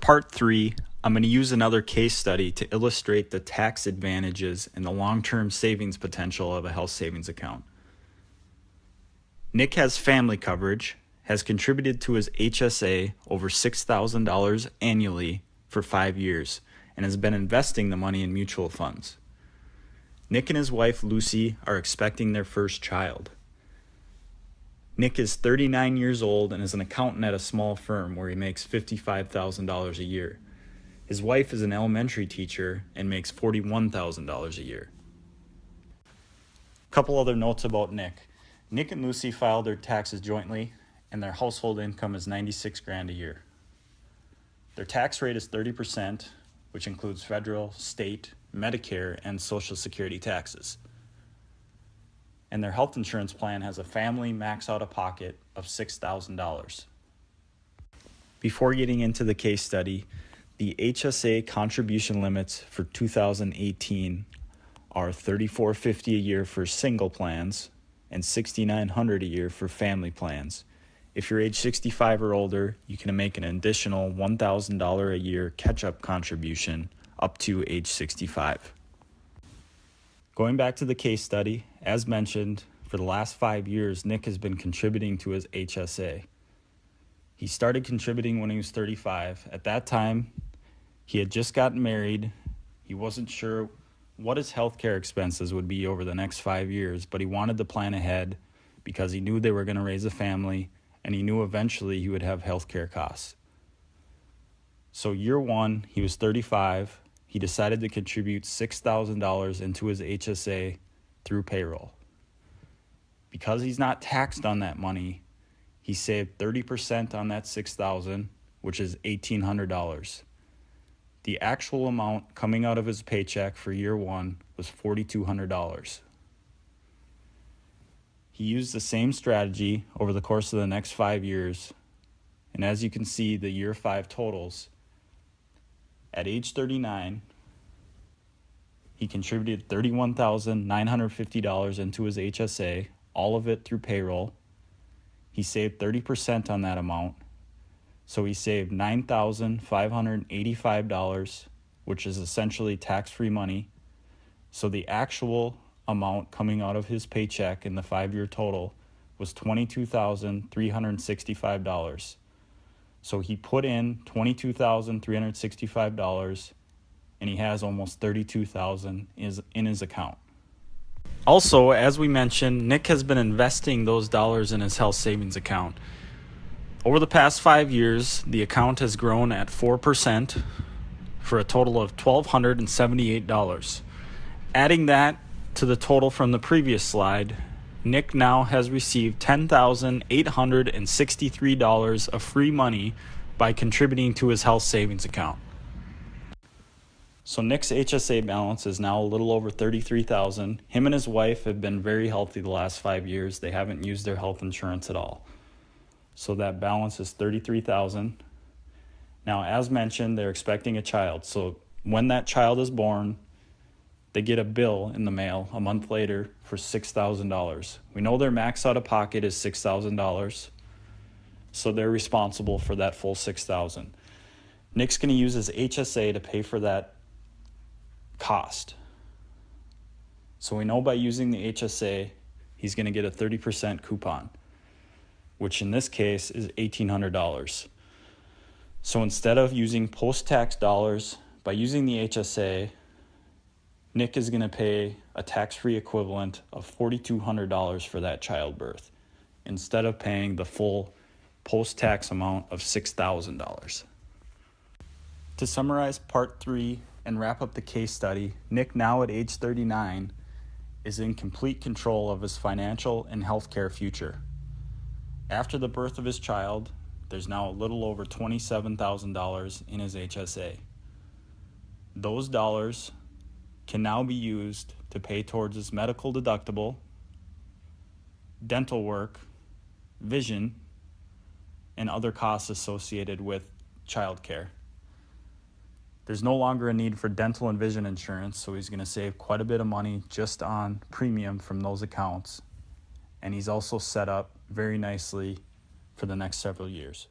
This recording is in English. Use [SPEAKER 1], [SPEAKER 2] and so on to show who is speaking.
[SPEAKER 1] part 3, I'm going to use another case study to illustrate the tax advantages and the long-term savings potential of a health savings account. Nick has family coverage, has contributed to his HSA over $6,000 annually for 5 years, and has been investing the money in mutual funds. Nick and his wife Lucy are expecting their first child. Nick is 39 years old and is an accountant at a small firm where he makes $55,000 a year. His wife is an elementary teacher and makes $41,000 a year. A couple other notes about Nick. Nick and Lucy filed their taxes jointly, and their household income is $96,000 a year. Their tax rate is 30%, which includes federal, state, Medicare, and Social Security taxes. And their health insurance plan has a family max out-of-pocket of $6,000. Before getting into the case study, the HSA contribution limits for 2018 are $3,450 a year for single plans and $6,900 a year for family plans. If you're age 65 or older, you can make an additional $1,000 a year catch-up contribution up to age 65. Going back to the case study, as mentioned, for the last 5 years, Nick has been contributing to his HSA. He started contributing when he was 35. At that time, he had just gotten married. He wasn't sure what his healthcare expenses would be over the next 5 years, but he wanted to plan ahead because he knew they were going to raise a family, and he knew eventually he would have healthcare costs. So year one, he was 35. He decided to contribute $6,000 into his HSA through payroll. Because he's not taxed on that money, he saved 30% on that $6,000, which is $1,800. The actual amount coming out of his paycheck for year one was $4,200. He used the same strategy over the course of the next 5 years, and as you can see, the year 5 totals. At age 39, he contributed $31,950 into his HSA, all of it through payroll. He saved 30% on that amount, so he saved $9,585, which is essentially tax-free money. So the actual amount coming out of his paycheck in the 5-year total was $22,365. So he put in $22,365, and he has almost $32,000 in his account. Also, as we mentioned, Nick has been investing those dollars in his health savings account. Over the past 5 years, the account has grown at 4% for a total of $1,278. Adding that to the total from the previous slide, Nick now has received $10,863 of free money by contributing to his health savings account. So Nick's HSA balance is now a little over $33,000. Him and his wife have been very healthy the last 5 years. They haven't used their health insurance at all. So that balance is $33,000. Now, as mentioned, they're expecting a child. So when that child is born, they get a bill in the mail a month later for $6,000. We know their max out of pocket is $6,000, so they're responsible for that full $6,000. Nick's going to use his HSA to pay for that cost. So we know by using the HSA, he's going to get a 30% coupon, which in this case is $1,800. So instead of using post-tax dollars, by using the HSA, Nick is going to pay a tax-free equivalent of $4,200 for that childbirth, instead of paying the full post-tax amount of $6,000. To summarize part 3 and wrap up the case study, Nick, now at age 39, is in complete control of his financial and healthcare future. After the birth of his child, there's now a little over $27,000 in his HSA. Those dollars can now be used to pay towards his medical deductible, dental work, vision, and other costs associated with childcare. There's no longer a need for dental and vision insurance, so he's going to save quite a bit of money just on premium from those accounts. And he's also set up very nicely for the next several years.